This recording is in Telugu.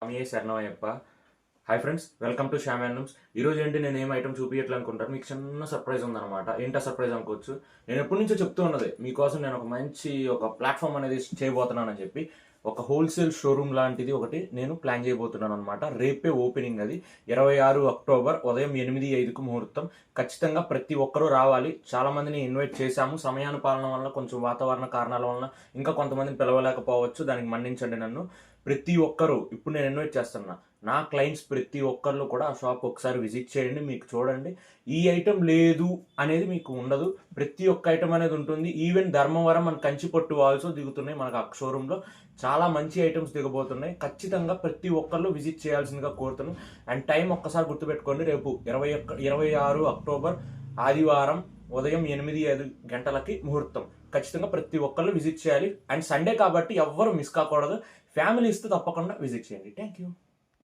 స్వామియే శరణమయ్యప్ప. Hi friends, welcome to Shyam handlooms. ఈ రోజు ఏంటి నేను ఏం ఐటమ్ చూపించాలనుకుంటాను, మీకు చిన్న సర్ప్రైజ్ ఉందన్నమాట. ఏంటా సర్ప్రైజ్ అనుకోవచ్చు. నేను ఎప్పటి నుంచో చెప్తూ ఉన్నది మీకోసం నేను ఒక మంచి ప్లాట్ఫామ్ అనేది చేయబోతున్నానని చెప్పి ఒక హోల్సేల్ షోరూమ్ లాంటిది ఒకటి నేను ప్లాన్ చేయబోతున్నాను అనమాట. రేపే ఓపెనింగ్, అది 26 అక్టోబర్ ఉదయం 8:05కు ముహూర్తం. ఖచ్చితంగా ప్రతి ఒక్కరూ రావాలి. చాలా మందిని ఇన్వైట్ చేశాము. సమయానుపాలన వల్ల, కొంచెం వాతావరణ కారణాల వలన ఇంకా కొంతమందిని పిలవలేకపోవచ్చు, దానికి మన్నించండి నన్ను. ప్రతి ఒక్కరూ ఇప్పుడు నేను ఇన్వైట్ చేస్తున్నా నా క్లయింట్స్ ప్రతి ఒక్కళ్ళు కూడా ఆ షాప్ ఒకసారి విజిట్ చేయండి. మీకు చూడండి, ఈ ఐటెం లేదు అనేది మీకు ఉండదు. ప్రతి ఒక్క ఐటమ్ అనేది ఉంటుంది. ఈవెన్ ధర్మవరం మన కంచిపట్టు ఆల్సో దిగుతున్నాయి మనకు ఆ షోరూంలో. చాలా మంచి ఐటమ్స్ దిగబోతున్నాయి. ఖచ్చితంగా ప్రతి ఒక్కళ్ళు విజిట్ చేయాల్సిందిగా కోరుతున్నాను. అండ్ టైం ఒక్కసారి గుర్తుపెట్టుకోండి, రేపు 26 అక్టోబర్ ఆదివారం ఉదయం 8-5 గంటలకి ముహూర్తం. ఖచ్చితంగా ప్రతి ఒక్కళ్ళు విజిట్ చేయాలి. అండ్ సండే కాబట్టి ఎవ్వరు మిస్ కాకూడదు. ఫ్యామిలీస్తో తప్పకుండా విజిట్ చేయండి. Thank you.